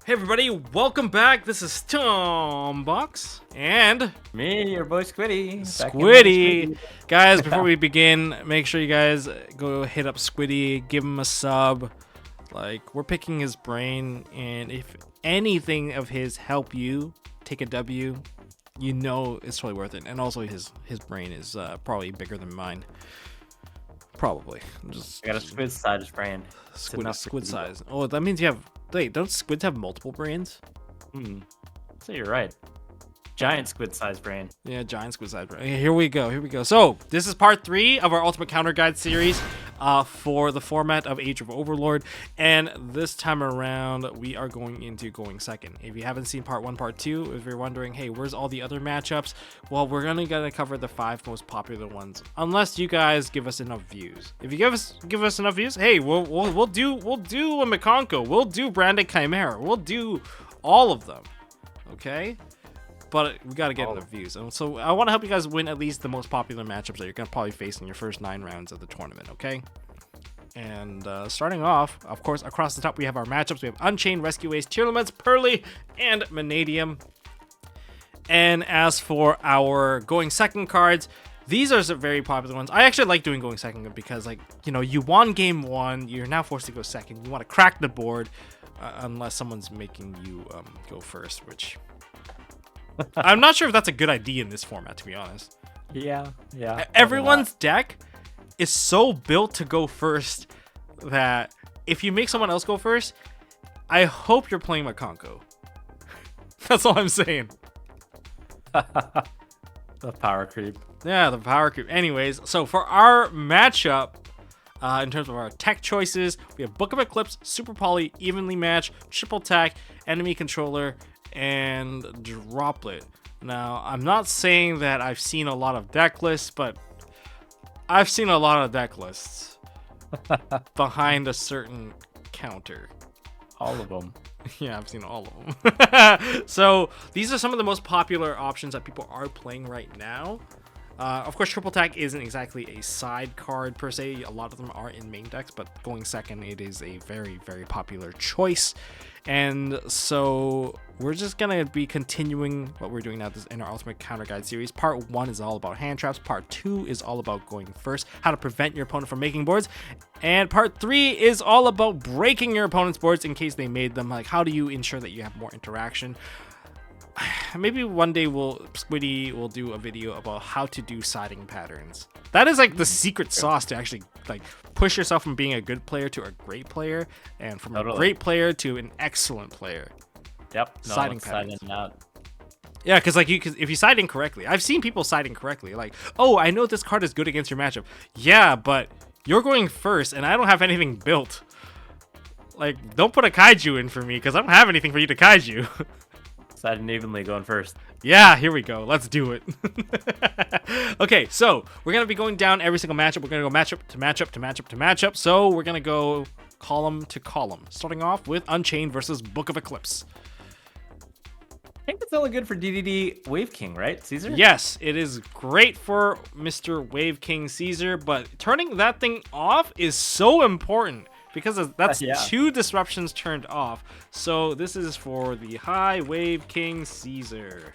Hey everybody, welcome back. This is Tom Box and Me, your boy Squiddy. Back in Squiddy. Squiddy. Guys, before we begin, make sure you guys go hit up Squiddy, give him a sub. Like, we're picking his brain, and if anything of his help you take a W, you know it's totally worth it. And also, his brain is probably bigger than mine. Probably. I got a squid-sized brain. Squid size. Oh, that means you have. Wait, don't squids have multiple brains? So you're right. Giant squid-sized brain. Yeah, giant squid size brain. Okay, here we go. So this is part 3 of our Ultimate Counter Guide series for the format of Age of Overlord, and this time around we are going into going second. If you haven't seen part 1, part 2, if you're wondering, hey, where's all the other matchups? Well, we're only gonna cover the 5 most popular ones, unless you guys give us enough views. If you give us enough views, hey, we'll do a Mikonko, we'll do Branded Chimera, we'll do all of them. Okay. But we gotta get enough views. And so I want to help you guys win at least the most popular matchups that you're gonna probably face in your first 9 rounds of the tournament, okay? And starting off, of course, across the top we have our matchups. We have Unchained, Rescue Ace, Tierlaments, Purrely, and Mannadium. And as for our going second cards, these are some very popular ones. I actually like doing going second because, like, you know, you won game 1, you're now forced to go second. You want to crack the board unless someone's making you go first, which... I'm not sure if that's a good idea in this format, to be honest. Yeah. Everyone's deck is so built to go first that if you make someone else go first, I hope you're playing Mikonko. That's all I'm saying. The power creep. Yeah, the power creep. Anyways, so for our matchup, in terms of our tech choices, we have Book of Eclipse, Super Poly, Evenly Match, Triple Tack, Enemy Controller, and Droplet. Now, I'm not saying that I've seen a lot of deck lists, but I've seen a lot of deck lists behind a certain counter. All of them. Yeah, I've seen all of them. So these are some of the most popular options that people are playing right now. Of course, Triple Tack isn't exactly a side card per se. A lot of them are in main decks, but going second, it is a very, very popular choice. And so we're just gonna be continuing what we're doing now in our Ultimate Counter Guide series. Part 1 is all about hand traps. Part 2 is all about going first, how to prevent your opponent from making boards. And part 3 is all about breaking your opponent's boards in case they made them. Like, how do you ensure that you have more interaction? Maybe one day Squiddy will do a video about how to do siding patterns. That is like the secret sauce to actually like push yourself from being a good player to a great player, and from a great player to an excellent player. Yep. No, siding patterns. Out. Yeah, because like if you side incorrectly, I've seen people side incorrectly. Like, oh, I know this card is good against your matchup. Yeah, but you're going first, and I don't have anything built. Like, don't put a kaiju in for me because I don't have anything for you to kaiju. Siding evenly going first. Yeah, here we go. Let's do it. Okay, so we're going to be going down every single matchup. We're going to go matchup to matchup to matchup to matchup. So we're going to go column to column, starting off with Unchained versus Book of Eclipse. I think it's only good for DDD Wave King, right, Caesar? Yes, it is great for Mr. Wave King Caesar, but turning that thing off is so important. Because that's 2 disruptions turned off. So this is for the High Wave King Caesar.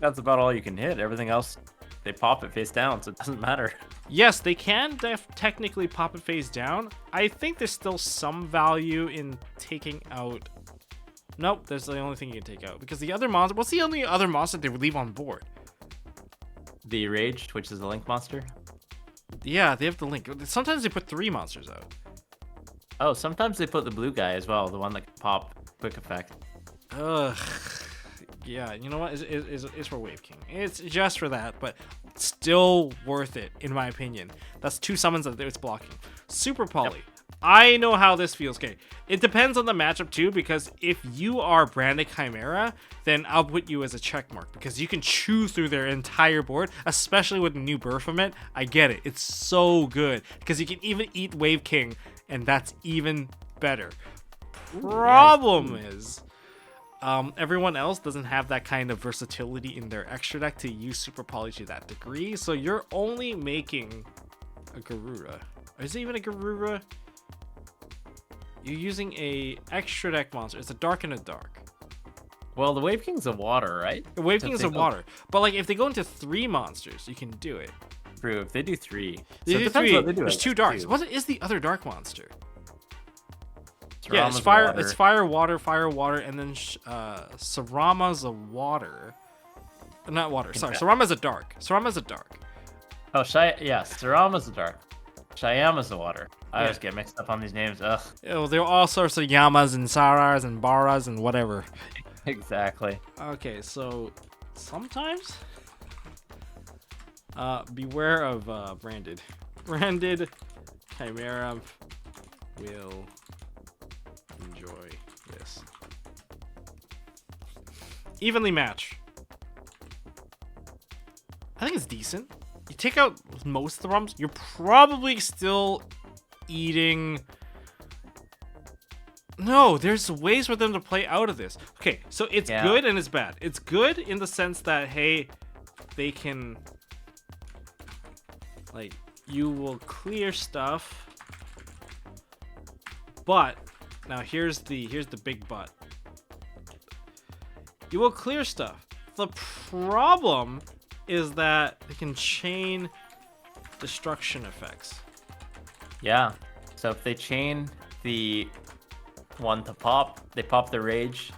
That's about all you can hit. Everything else, they pop it face down, so it doesn't matter. Yes, they can technically pop it face down. I think there's still some value in taking out... Nope, that's the only thing you can take out. Because the other monster... What's the only other monster they would leave on board? The Raged, which is the Link monster? Yeah, they have the Link. Sometimes they put 3 monsters out. Oh, sometimes they put the blue guy as well, the one that can pop quick effect. Ugh. Yeah, you know what? It's for Wave King. It's just for that, but still worth it, in my opinion. That's 2 summons that it's blocking. Super Poly. Yep. I know how this feels. Okay, it depends on the matchup too, because if you are Branded Chimera, then I'll put you as a check mark because you can chew through their entire board, especially with the new Baphomet. I get it. It's so good because you can even eat Wave King, and that's even better. Problem is, everyone else doesn't have that kind of versatility in their extra deck to use Super Poly to that degree, so you're only making a Garura. Is it even a Garura? You're using a extra deck monster. It's a dark and a dark. Well, the Wave King's a water, right? The Wave So King if is they a go water. But like if they go into 3 monsters, you can do it. through, if they do 3. They So it do depends 3. what they do. I There's guess, 2 darks. too. What is the other dark monster? Yeah, Sarama's it's a fire. water. It's fire, water, and then Sarama's a water. Not water. Sorry, Yeah. Sarama's a dark. Sarama's a dark. Oh, yeah, Sarama's a dark. Shyama's the water. I Yeah. always get mixed up on these names. Ugh. Oh, there are all sorts of Yamas and Saras and Baras and whatever. Exactly. Okay, so sometimes beware of branded. Branded Chimera will enjoy this. Evenly match. I think it's decent. You take out most of the ROMs, you're probably still eating. No, there's ways for them to play out of this. Okay, so it's good and it's bad. It's good in the sense that, hey, they can, like, you will clear stuff. But now here's the big but. You will clear stuff. The problem is that they can chain destruction effects. Yeah. So if they chain the one to pop, they pop the rage,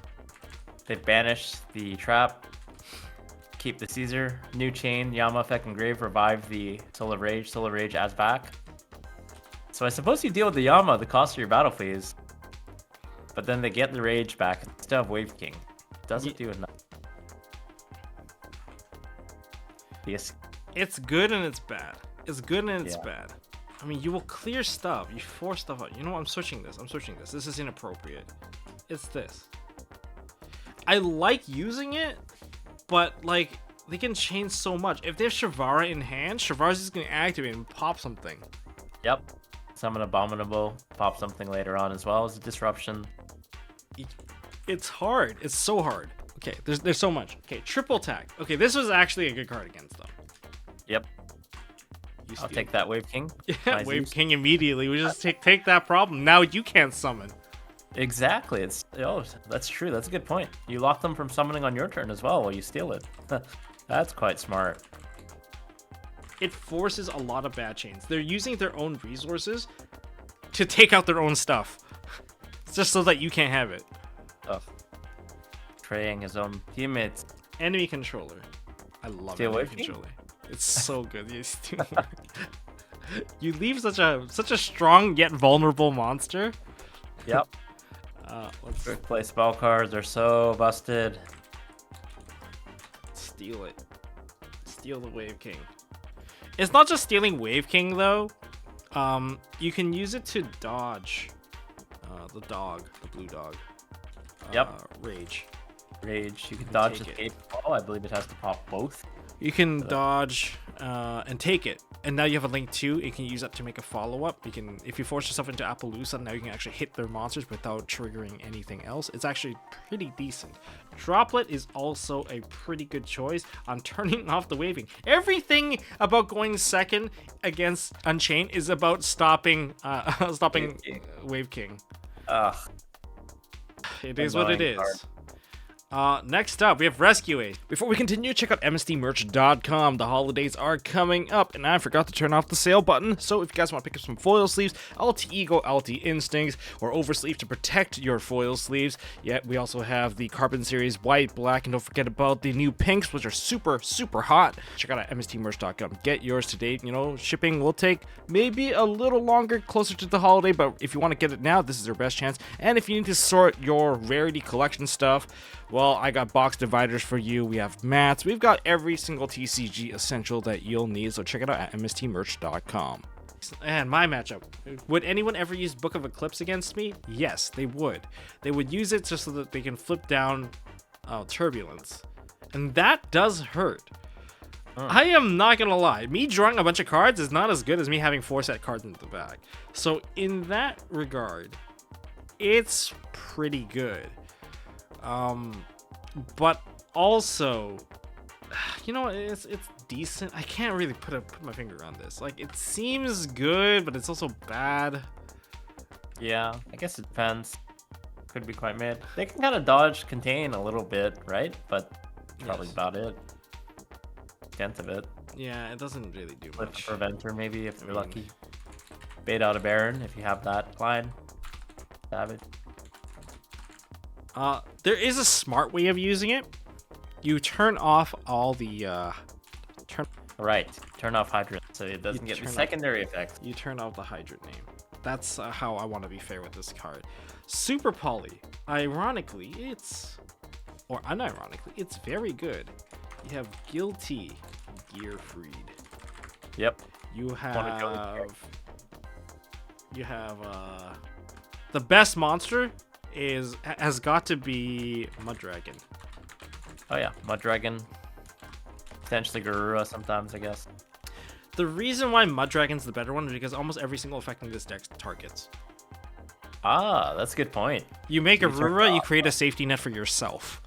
they banish the trap, keep the Caesar, new chain, Yama effect engrave, revive the Soul of Rage adds back. So I suppose you deal with the Yama, the cost of your battle phase, but then they get the rage back instead of Wave King. Doesn't do enough. Yes. It's good and it's bad. It's good and it's bad. I mean, you will clear stuff. You force stuff out. You know what? I'm switching this. This is inappropriate. It's this. I like using it, but like they can change so much. If they have Shavara in hand, Shavara's just gonna activate and pop something. Yep. Summon Abominable, pop something later on as well as a disruption. It's hard. It's so hard. Okay, there's so much. Okay, triple attack. Okay, this was actually a good card against them. Yep. I'll take that Wave King. Yeah, My Wave Zeus. King immediately. We just take that problem. Now you can't summon. Exactly. That's true. That's a good point. You lock them from summoning on your turn as well while you steal it. That's quite smart. It forces a lot of bad chains. They're using their own resources to take out their own stuff. Just so that you can't have it. Ugh. Betraying his own teammates. Enemy controller. I love Steal enemy Wave King? controller. It's so good. You leave such a strong yet vulnerable monster. Yep. Let's Quick play spell cards are so busted. steal it. Steal the Wave King. It's not just stealing Wave King though. You can use it to dodge the blue dog. Rage. You can dodge take the it. cape. Oh, I believe it has to pop both. You can dodge and take it, and now you have a link too. You can use that to make a follow-up. You can, if you force yourself into Appaloosa, now you can actually hit their monsters without triggering anything else. It's actually pretty decent. Droplet is also a pretty good choice on turning off the waving. Everything about going second against Unchained is about stopping Wave King. Ugh. It is what it Annoying is. Next up, we have Rescue Aid. Before we continue, check out MSTmerch.com. The holidays are coming up, and I forgot to turn off the sale button. So if you guys want to pick up some foil sleeves, LT Ego, LT Instincts, or oversleeve to protect your foil sleeves. Yeah, we also have the Carbon Series white, black, and don't forget about the new pinks, which are super, super hot. Check out MSTmerch.com. Get yours today. You know, shipping will take maybe a little longer closer to the holiday, but if you want to get it now, this is your best chance. And if you need to sort your rarity collection stuff, well, I got box dividers for you. We have mats. We've got every single TCG essential that you'll need, so check it out at MSTmerch.com. And my matchup. Would anyone ever use Book of Eclipse against me? Yes, they would. They would use it just so that they can flip down Turbulence. And that does hurt. I am not gonna lie. Me drawing a bunch of cards is not as good as me having 4 set cards in the back. So in that regard, it's pretty good. But also, you know, it's decent. I can't really put my finger on this. Like, it seems good, but it's also bad. Yeah, I guess it depends. Could be quite mid. They can kind of dodge contain a little bit, right? But probably Yes. about it. Tenth of it. Yeah, it doesn't really do Flip a much. preventer maybe if you're mean- lucky. Bait out a Baron if you have that line. Savage. There is a smart way of using it. You turn off all the Right. Turn off Hydrant so it doesn't get the turn off- secondary effects. you turn off the hydrant name. That's how I want to be fair with this card. Super Poly. Ironically, or unironically, it's very good. You have Guilty Gear Freed. Yep. You Wanna go with have the best monster has got to be Mud Dragon. Oh yeah. Mud Dragon. Potentially Garura sometimes, I guess. The reason why Mud Dragon's the better one is because almost every single effect in this deck targets. Ah, that's a good point. You make You turn Aurora, it you off. create a safety net for yourself.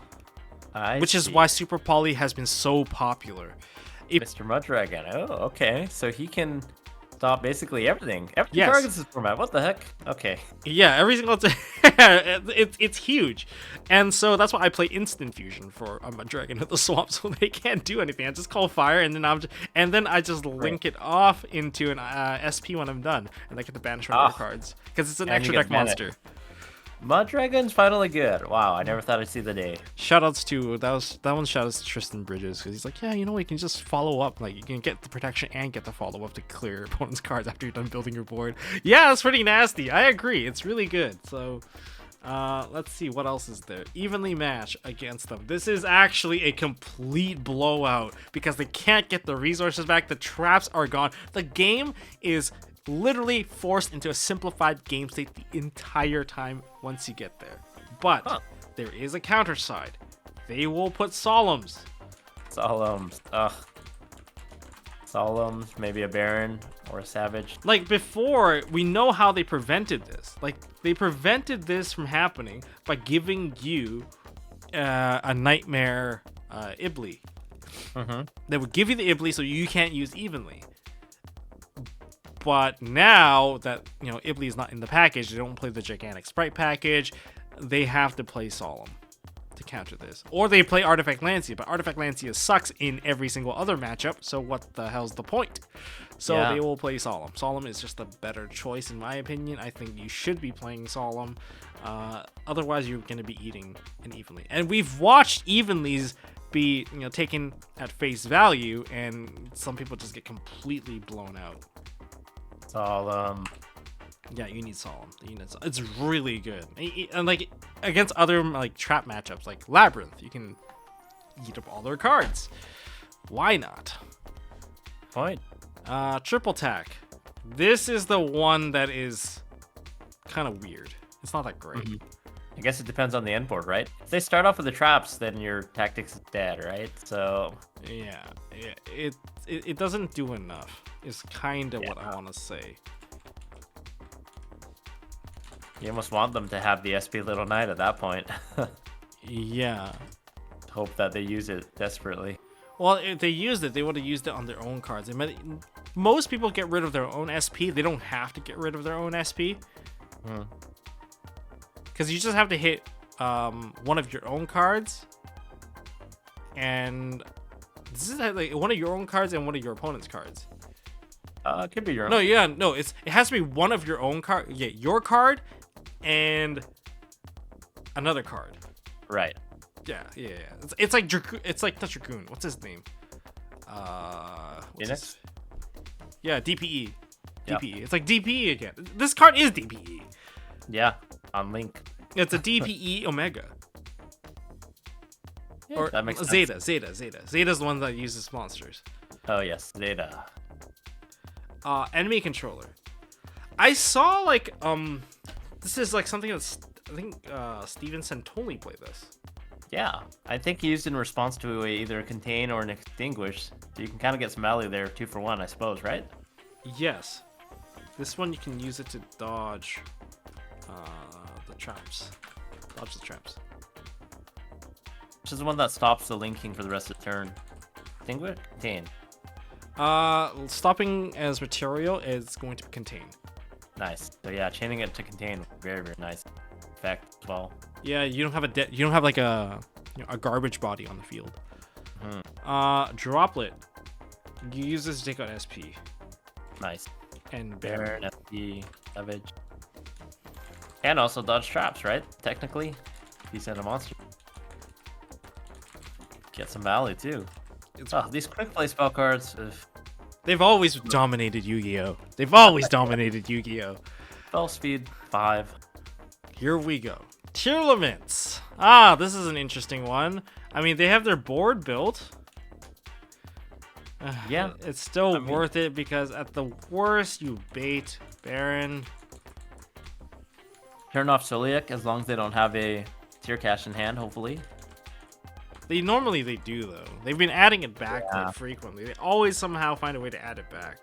Which Is why Super Poly has been so popular. Mr. Mud Dragon. Oh, okay. So he can stop basically everything. Everything Yes. targets this format. What the heck? Okay. Yeah, every single it's huge, and so that's why I play Instant Fusion for Mud Dragon at the swamp, so they can't do anything. I just call fire, and then I just link it off into an SP when I'm done, and I get to banish one of their cards because it's an And you extra get deck monster. Mud Dragon's finally good. Wow, I never thought I'd see the day. Shoutouts to that one. Shoutouts to Tristan Bridges because he's like, yeah, you can just follow up. Like you can get the protection and get the follow up to clear your opponent's cards after you're done building your board. Yeah, it's pretty nasty. I agree. It's really good. So, let's see what else is there. Evenly match against them. This is actually a complete blowout because they can't get the resources back. The traps are gone. The game is literally forced into a simplified game state the entire time once you get there. But there is a counter side. They will put Solemns. Solemns. Ugh. Solemns, maybe a Baron or a Savage. Like before, we know how they prevented this. Like they prevented this from happening by giving you a Nightmare Ibly. They would give you the Ibly so you can't use evenly. But now that Ibly is not in the package, they don't play the gigantic sprite package. They have to play Solemn to counter this, or they play Artifact Lancia. But Artifact Lancia sucks in every single other matchup. So what the hell's the point? So they will play Solemn. Solemn is just a better choice in my opinion. I think you should be playing Solemn. Otherwise, you're going to be eating an Evenly, and we've watched Evenlies be taken at face value, and some people just get completely blown out. Solemn. Yeah, you need Solemn. It's really good. And like against other like trap matchups like Labyrinth, you can eat up all their cards. Why not? Point. Triple Tack. This is the one that is kind of weird. It's not that great. I guess it depends on the end board, right? If they start off with the traps, then your tactics is dead, right? So Yeah, it doesn't do enough. Is kind of what I want to say. you almost want them to have the SP Little Knight at that point. Yeah. Hope that they use it desperately. Well, if they used it, they would have used it on their own cards. Most people get rid of their own SP. They don't have to get rid of their own SP. Because you just have to hit one of your own cards. And this is like one of your own cards and one of your opponent's cards. It could be your own. No, it has to be one of your own card. Yeah, your card and another card. Right. Yeah. It's like it's like the Dragoon. What's his name? Phoenix? Yeah, DPE. Yep. DPE. It's like DPE again. This card is DPE. Yeah, on Link. It's a DPE Omega. Yeah, Or that makes sense. Zeta. Zeta's the one that uses monsters. Oh yes, Zeta. Enemy controller. I saw like this is like something that's I think Steven Santoli played this. Yeah, I think he used it in response to either a contain or an extinguish. So you can kind of get some value there, 2 for 1, I suppose, right? Yes. This one you can use it to dodge the traps. Dodge the traps. Which is the one that stops the linking for the rest of the turn. Extinguish? Contain. Stopping as material is going to contain. Nice. So yeah, chaining it to contain, very, very nice effect as well. Yeah, you don't have you don't have like a a garbage body on the field. Droplet. You use this to take out SP. Nice. And Baron, SP, Savage. And also dodge traps, right? Technically, if you send a monster. Get some value too. These quick play spell cards. They've always dominated Yu-Gi-Oh! They've always dominated Yu-Gi-Oh! Spell speed 5. Here we go. Tierlaments. This is an interesting one. I mean, they have their board built. Yeah. It's still worth it because at the worst, you bait Baron. Turn off Soliak as long as they don't have a tier cash in hand, hopefully. They do though. They've been adding it back quite frequently. They always somehow find a way to add it back.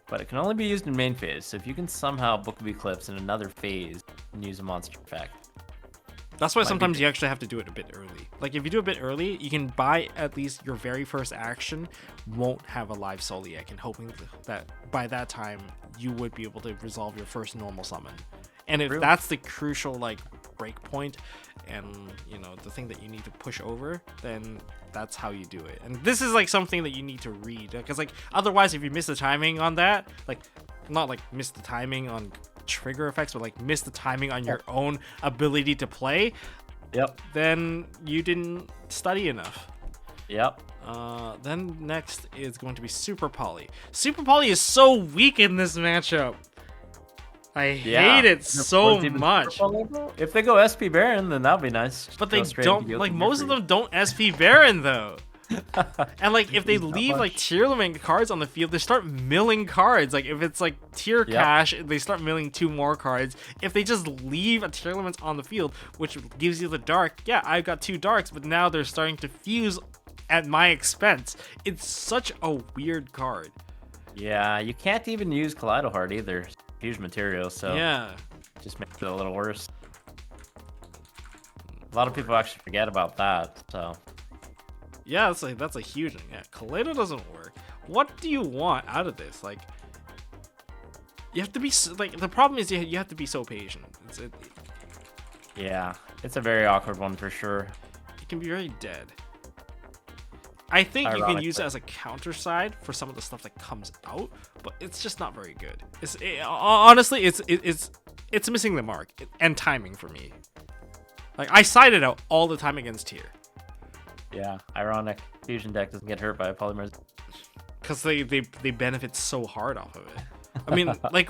But it can only be used in main phase, so if you can somehow Book of Eclipse in another phase and use a monster effect. That's why sometimes you actually have to do it a bit early. Like if you do a bit early, you can buy at least your very first action won't have a live Soliak, and hoping that by that time you would be able to resolve your first normal summon. And if that's the crucial like break point and the thing that you need to push over, then that's how you do it. And this is like something that you need to read, because like otherwise if you miss the timing on that, like not like miss the timing on trigger effects, but like miss the timing on your own ability to play, then you didn't study enough. Then next is going to be Super Poly. Super Poly is so weak in this matchup. I hate it so much. If they go SP Baron, then that'd be nice. But they don't, like most of them don't SP Baron though. And like if they leave like Tierlament cards on the field, they start milling cards. Like if it's like tier cash, they start milling 2 more cards. If they just leave a Tierlament on the field, which gives you the dark, yeah, I've got 2 darks, but now they're starting to fuse at my expense. It's such a weird card. Yeah, you can't even use Kaleido Heart either. Huge material, so yeah, just makes it a little worse. A lot of people actually forget about that, so yeah, that's a huge thing. Yeah, Kaleido doesn't work. What do you want out of this? Like, you have to be like, the problem is you have to be so patient. Yeah, it's a very awkward one for sure. It can be very dead. I think you can use it as a counter side for some of the stuff that comes out, but it's just not very good. Honestly, it's missing the mark and timing for me. Like I side it out all the time against tier. Yeah, ironic. Fusion deck doesn't get hurt by polymers because they benefit so hard off of it. I mean, like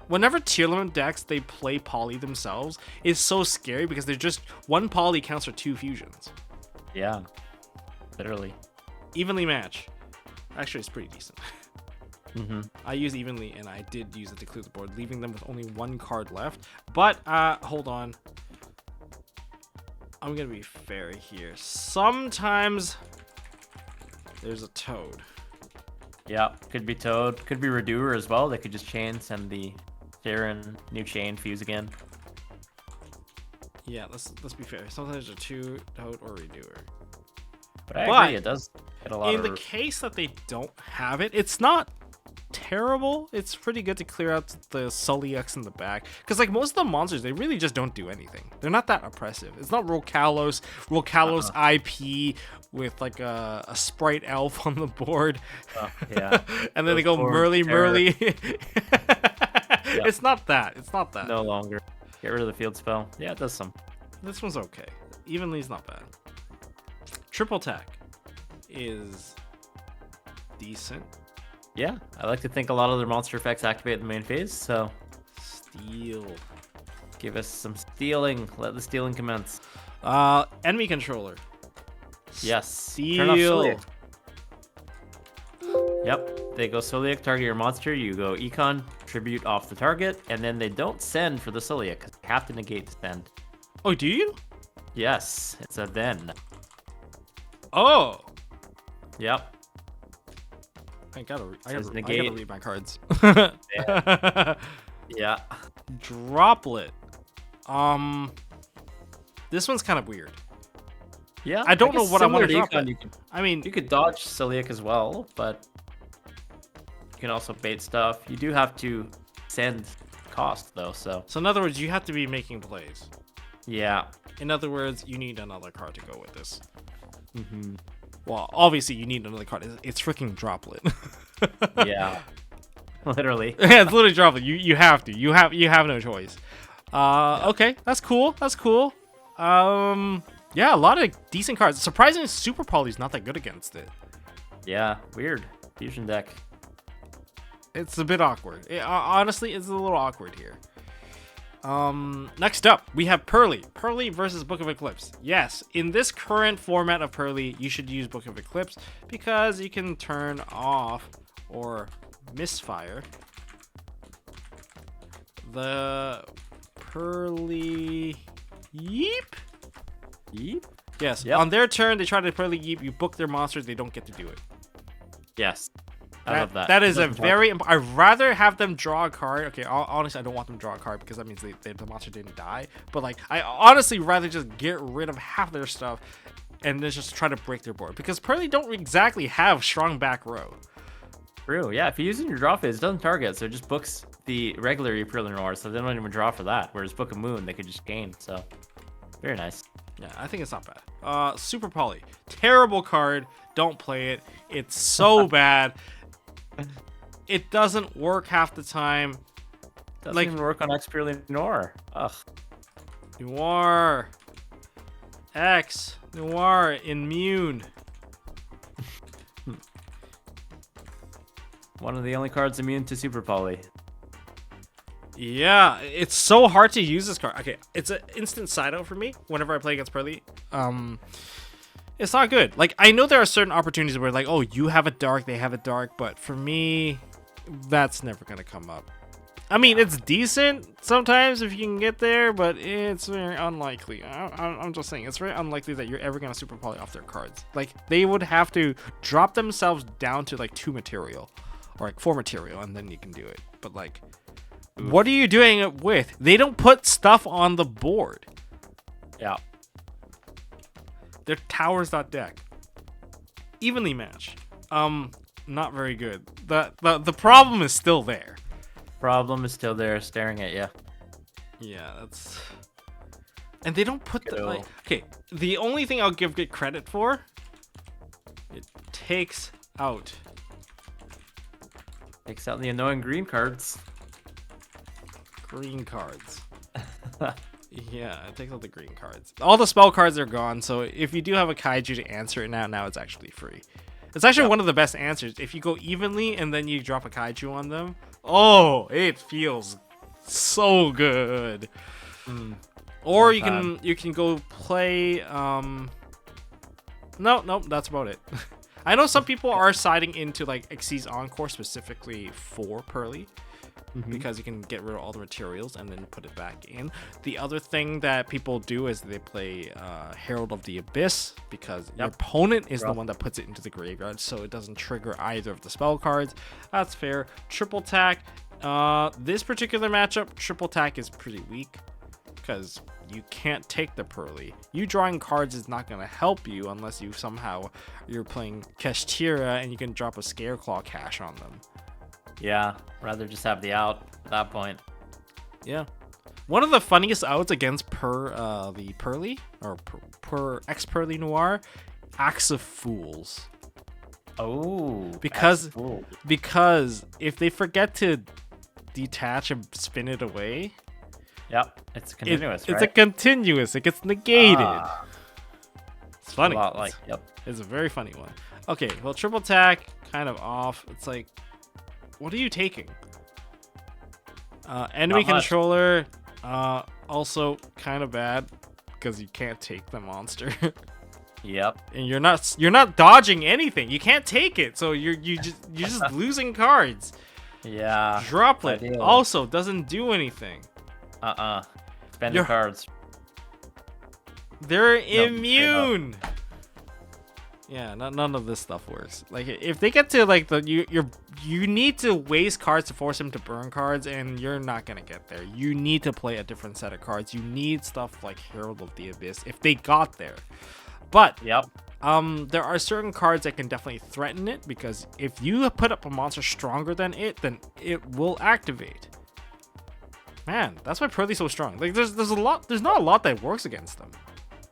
whenever Tierlament decks they play poly themselves, it's so scary because they're just one poly counts for 2 fusions. Yeah, literally. Evenly match. Actually, it's pretty decent. I use evenly, and I did use it to clear the board, leaving them with only 1 card left. But hold on. I'm gonna be fair here. Sometimes there's a Toad. Yeah, could be Toad. Could be Redoer as well. They could just chain, send the Sharon, new chain, fuse again. Yeah, let's be fair. Sometimes there's a Toad or Redoer. But I agree, it does get a lot in the case that they don't have it, it's not terrible. It's pretty good to clear out the Soliaks in the back. Because like most of the monsters, they really just don't do anything. They're not that oppressive. It's not Rokalos IP with like a sprite elf on the board. Yeah. And then they go Murrely. It's not that. It's not that. No longer. Get rid of the field spell. Yeah, it does some. This one's okay. Evenly's not bad. Triple Tack is decent. Yeah, I like to think a lot of their monster effects activate in the main phase, so steal. Give us some stealing. Let the stealing commence. Enemy controller. Yes. Steal. Turn off Soliak. Yep. They go Soliak, target your monster. You go Econ, tribute off the target, and then they don't send for the Soliak because they have to negate the send. Oh, do you? Yes, it's a then. Oh. Yep. I gotta read my cards. Yeah. Droplet. This one's kind of weird. Yeah. I don't know what I want to drop. You could dodge Soliak as well, but you can also bait stuff. You do have to send cost though. So So in other words, you have to be making plays. yeah. In other words, you need another card to go with this. Mm-hmm. Well, obviously you need another card. It's freaking Droplet. Yeah. Literally. Yeah, it's literally Droplet. You have to. You have no choice. Okay, that's cool. That's cool. Yeah, a lot of decent cards. Surprisingly, Super Poly's not that good against it. Yeah. Weird. Fusion deck. It's a bit awkward. Honestly, it's a little awkward here. Next up, we have Purrely. Purrely versus Book of Eclipse. Yes, in this current format of Purrely, you should use Book of Eclipse because you can turn off or misfire the Purrely Yeep. Yeep. Yes, Yep. on their turn, they try to Purrely Yeep. You book their monsters, they don't get to do it. Yes. I love that. That is a Doesn't talk- very. I'd rather have them draw a card. Okay, honestly, I don't want them to draw a card because that means the monster didn't die. But like, I honestly rather just get rid of half their stuff and then just try to break their board because Purrely don't exactly have strong back row. True. Yeah. If you're using your draw phase, it doesn't target, so it just books the regular Purrely Noir, so they don't even draw for that. Whereas Book of Moon, they could just gain. So very nice. Yeah, I think it's not bad. Super Poly, terrible card. Don't play it. It's so bad. It doesn't work half the time. Doesn't Like- even work on X Purrely Noir. Ugh. Noir. X. Noir. Immune. One of the only cards immune to Super Poly. Yeah, it's so hard to use this card. Okay, it's an instant side out for me whenever I play against Purrely. It's not good. Like, I know there are certain opportunities where, like, oh, you have a dark, they have a dark, but for me, that's never gonna come up. I mean, it's decent sometimes if you can get there, but it's very unlikely. I'm just saying, it's very unlikely that you're ever gonna Super Poly off their cards. Like, they would have to drop themselves down to, like, 2 material, or, like, 4 material, and then you can do it. But, like, what are you doing it with? They don't put stuff on the board. Yeah. Their towers dot deck evenly matched. Not very good. The problem is still there. Problem is still there, staring at you. Yeah, that's. And they don't put the Go. like. Okay, the only thing I'll give good credit for. It takes out. Takes out the annoying green cards. Green cards. Yeah, it takes out the green cards. All the spell cards are gone, so if you do have a kaiju to answer it now it's actually free. It's actually one of the best answers. If you go evenly and then you drop a kaiju on them, oh, it feels so good. Or you can go play no, that's about it. I know some people are siding into like Xyz Encore specifically for Purrely. Because you can get rid of all the materials and then put it back in. The other thing that people do is they play Herald of the Abyss because your opponent is the one that puts it into the graveyard, so it doesn't trigger either of the spell cards. That's fair. Triple tack. This particular matchup, triple tack is pretty weak because you can't take the Purrely. You drawing cards is not going to help you unless you somehow you're playing Keshtira and you can drop a Scareclaw cash on them. Yeah, rather just have the out at that point. Yeah. One of the funniest outs against the Purrely or per X Purrely Noir, Axe of Fools. Oh, Because that's cool. because if they forget to detach and spin it away, Yep, it's continuous, it's right? a continuous. It gets negated. It's funny. A lot like, yep. It's a very funny one. Okay, well, triple tack kind of off. It's like, what are you taking? Enemy Not much. controller, also kind of bad because you can't take the monster, Yep. and you're not dodging anything. You can't take it, so you're just losing cards. Yeah. Droplet ideal. also doesn't do anything. Spend You're- the cards. They're straight up. immune. Yeah, none of this stuff works. Like if they get to like you need to waste cards to force them to burn cards, and you're not gonna get there. You need to play a different set of cards. You need stuff like Herald of the Abyss if they got there. But Yep. there are certain cards that can definitely threaten it because if you put up a monster stronger than it, then it will activate. Man, that's why Purrely's so strong. Like, there's not a lot that works against them.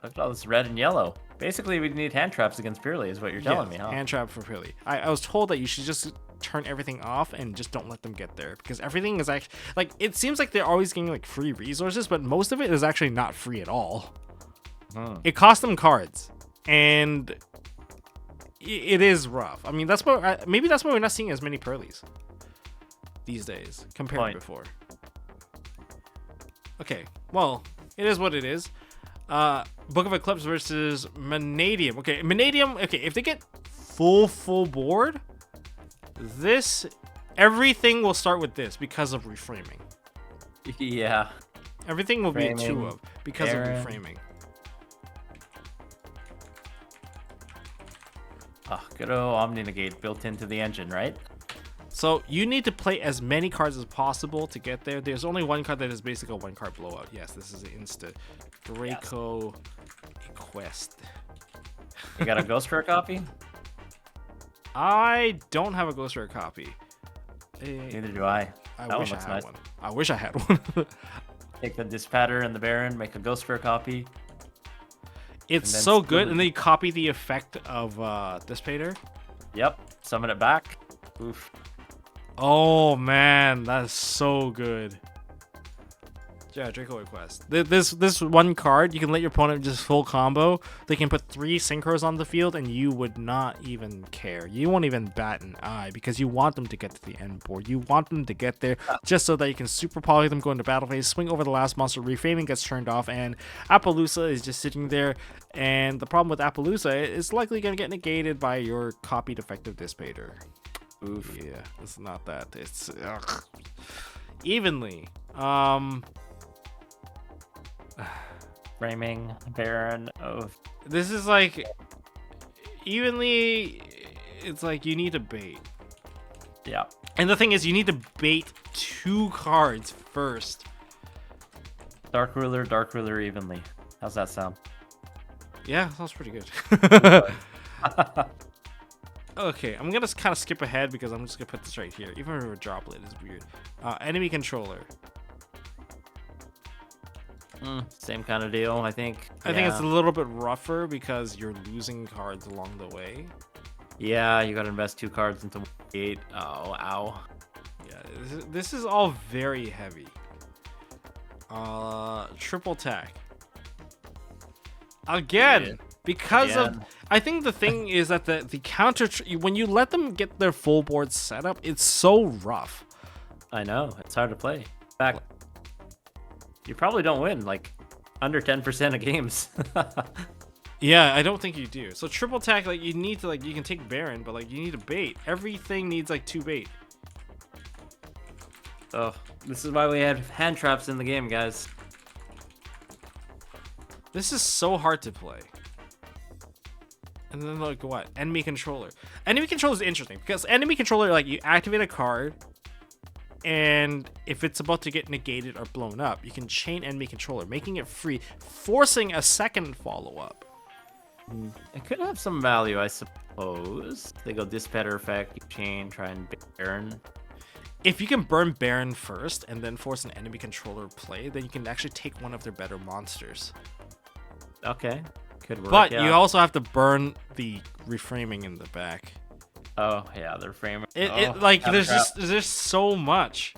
Look at all this red and yellow. Basically, we need hand traps against Purrely, is what you're telling me, huh? Hand trap for Purrely. I was told that you should just turn everything off and just don't let them get there, because everything is actually like, it seems like they're always getting like free resources, but most of it is actually not free at all. It costs them cards, and it is rough. I mean, that's what maybe that's why we're not seeing as many Purrelys these days compared to before. Okay, well, it is what it is. Book of Eclipse versus Mannadium. Okay, Mannadium. Okay, if they get full board, everything will start with this because of reframing. Yeah. Everything will be a 2 of because of reframing. Oh, good old Omni Negate built into the engine, right? So you need to play as many cards as possible to get there. There's only one card that is basically a 1-card blowout. Yes, this is an insta. Draco Quest. You got a Ghost Rare copy? I don't have a Ghost Rare copy. Neither do I. I wish I had one. I wish I had one. Take the Dispatter and the Baron, make a Ghost Rare copy. It's so good, and then you copy the effect of Dispater. Yep, summon it back. Oof. Oh man, that's so good. Yeah, Draco Request. This one card, you can let your opponent just full combo. They can put 3 synchros on the field, and you would not even care. You won't even bat an eye, because you want them to get to the end board. You want them to get there just so that you can super poly them, go into battle phase, swing over the last monster, reframing gets turned off, and Appaloosa is just sitting there. And the problem with Appaloosa, it's likely going to get negated by your copied effective Dispater. Oof. Yeah, it's not that. It's evenly. Framing Baron of. This is like evenly. It's like you need to bait. Yeah. And the thing is, you need to bait 2 cards first. Dark Ruler evenly. How's that sound? Yeah, sounds pretty good. Okay, I'm gonna kind of skip ahead because I'm just gonna put this right here. Even if a droplet is weird. Enemy controller. Same kind of deal, I think. I think it's a little bit rougher because you're losing cards along the way. Yeah, you gotta invest 2 cards into 8. Oh, ow. Yeah, this is all very heavy. Triple tack. Again, because of... I think the thing is that the counter... when you let them get their full board setup, it's so rough. I know, it's hard to play. In fact, you probably don't win, like, under 10% of games. Yeah, I don't think you do. So triple tack, like, you need to, like, you can take Baron, but, like, you need to bait. Everything needs, like, 2 bait. Oh, this is why we had hand traps in the game, guys. This is so hard to play. And then, like, what? Enemy controller. Enemy controller is interesting, because enemy controller, like, you activate a card, and if it's about to get negated or blown up, you can chain enemy controller, making it free, forcing a second follow-up. It could have some value, I suppose. They go Dispatter effect, you chain, try and Baron. If you can burn Baron first and then force an enemy controller play, then you can actually take one of their better monsters. Okay, could work. But yeah. you also have to burn the reframing in the back. Oh yeah, the reframing. There's so much.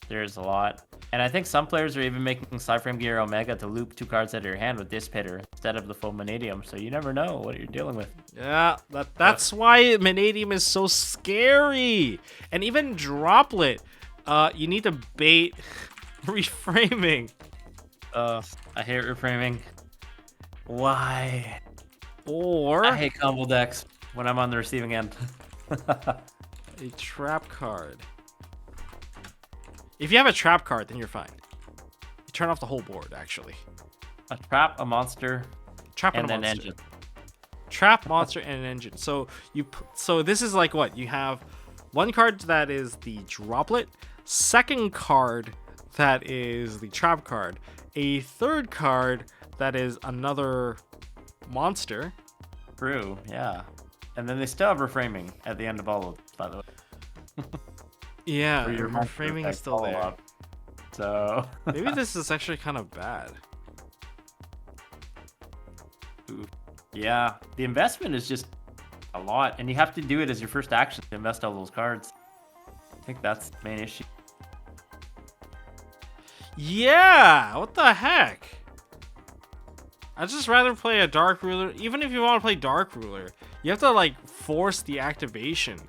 There's a lot. And I think some players are even making Cyframe Gear Omega to loop 2 cards out of your hand with Dispater instead of the full Mannadium, so you never know what you're dealing with. Yeah, that's why Mannadium is so scary. And even Droplet, you need to bait reframing. I hate reframing. Why? Or I hate combo decks when I'm on the receiving end. a trap card. If you have a trap card, then you're fine. You turn off the whole board, actually. A trap, a monster, Trap and a an monster. engine. Trap, monster, and an engine. So this is like what? You have 1 card that is the droplet, 2nd card that is the trap card, a 3rd card that is another monster. True, yeah. And then they still have reframing at the end of all of them, by the way. Yeah, For your monster reframing is effect still there. follow-up. So Maybe this is actually kind of bad. yeah, the investment is just a lot, and you have to do it as your first action to invest all those cards. I think that's the main issue. Yeah, what the heck? I'd just rather play a Dark Ruler. Even if you want to play Dark Ruler, you have to like force the activation.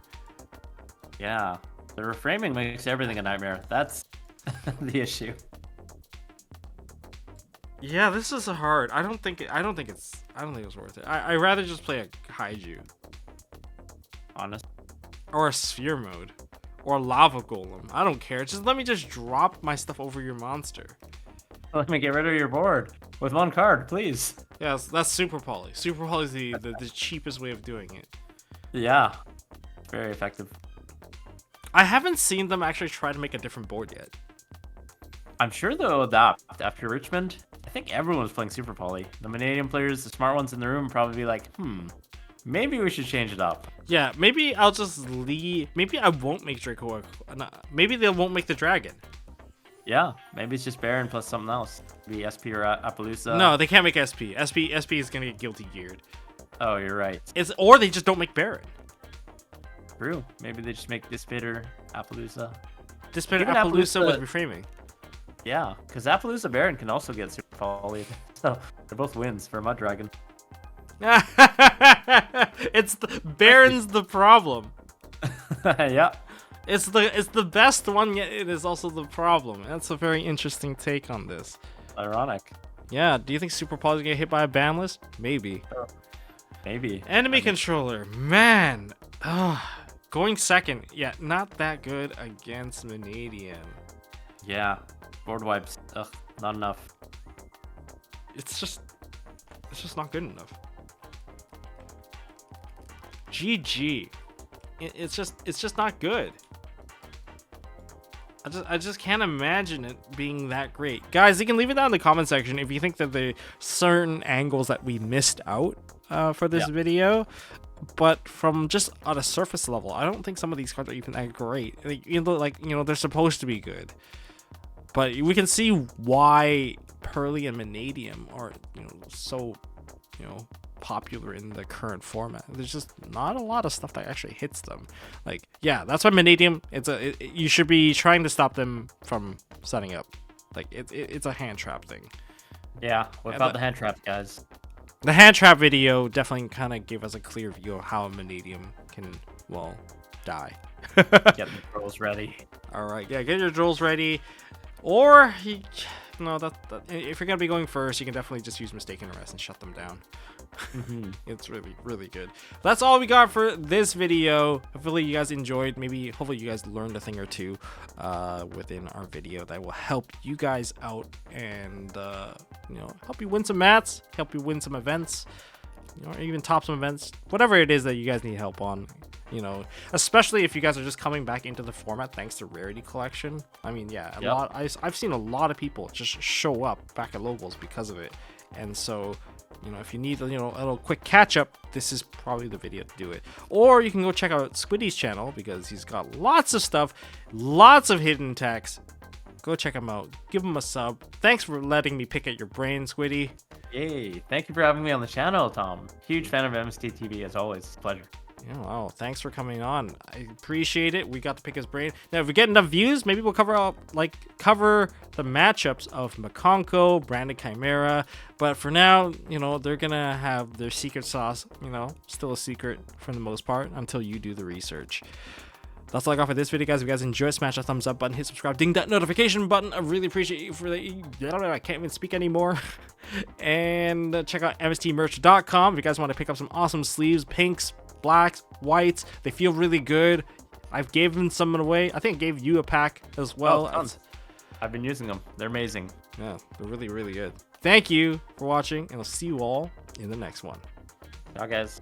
Yeah, the reframing makes everything a nightmare. That's the issue. Yeah, this is hard. I don't think it's worth it. I'd rather just play a Kaiju Honest. or a Sphere Mode or Lava Golem. I don't care. Just let me just drop my stuff over your monster. Let me get rid of your board with one card, please. Yeah, that's Super Poly. Super Poly is the cheapest way of doing it. Yeah, very effective. I haven't seen them actually try to make a different board yet. I'm sure they'll adapt after Richmond. I think everyone was playing Super Poly. The Mannadium players, the smart ones in the room, probably be like, maybe we should change it up. Yeah, maybe I'll just leave. Maybe I won't make Draco. Maybe they won't make the dragon. Yeah, maybe it's just Baron plus something else. Maybe SP or Appaloosa. No, they can't make SP. SP is gonna get guilty geared. Oh, you're right. Or they just don't make Baron. True. Maybe they just make Dispit or Appaloosa. Dispit Even Appaloosa with Appaloosa- reframing. Yeah, because Appaloosa Baron can also get Super Poly. So they're both wins for Mud Dragon. It's Baron's the problem. Yeah. It's the best one, yet it is also the problem. That's a very interesting take on this. Ironic. Yeah, do you think Super Poly's gonna get hit by a ban list? Maybe. Maybe. Enemy controller, man. Going second, yeah, not that good against Mannadium. Yeah. Board wipes. Ugh, not enough. It's just not good enough. GG. It's just not good. I just can't imagine it being that great. Guys, you can leave it down in the comment section if you think that the certain angles that we missed out for this video. But from just on a surface level, I don't think some of these cards are even that great. They're supposed to be good. But we can see why Purrely and Mannadium are, so, popular in the current format. There's just not a lot of stuff that actually hits them. Like, yeah, that's why Mannadium, you should be trying to stop them from setting up. Like, it's a hand trap thing. Yeah, what about the hand trap, guys? The hand trap video definitely kind of gave us a clear view of how Mannadium can, well, die. Get the trolls ready. All right, yeah, get your drills ready. Or, if you're going to be going first, you can definitely just use Mistaken Arrest and shut them down. It's really, really good. That's all we got for this video. Hopefully you guys enjoyed. Hopefully you guys learned a thing or two within our video that will help you guys out and, help you win some mats, help you win some events, or even top some events, whatever it is that you guys need help on. Especially if you guys are just coming back into the format thanks to Rarity Collection. I mean, yeah, I've seen a lot of people just show up back at locals because of it. And so, if you need a little quick catch up, this is probably the video to do it. Or you can go check out Squiddy's channel because he's got lots of stuff, lots of hidden techs. Go check him out. Give him a sub. Thanks for letting me pick at your brain, Squiddy. Yay. Thank you for having me on the channel, Tom. Huge fan of MST.TV as always. It's a pleasure. Yeah, wow, thanks for coming on. I appreciate it. We got to pick his brain. Now, if we get enough views, maybe we'll cover the matchups of Makonko, Branded Chimera. But for now, they're gonna have their secret sauce. Still a secret for the most part until you do the research. That's all I got for this video, guys. If you guys enjoyed, smash that thumbs up button, hit subscribe, ding that notification button. I really appreciate you for that. I can't even speak anymore. And check out MSTmerch.com if you guys want to pick up some awesome sleeves, pinks, blacks, whites. They feel really good. I've given some away. I think I gave you a pack as well. Tons. I've been using them. They're amazing. Yeah, they're really, really good. Thank you for watching, and I'll see you all in the next one. Ciao, guys.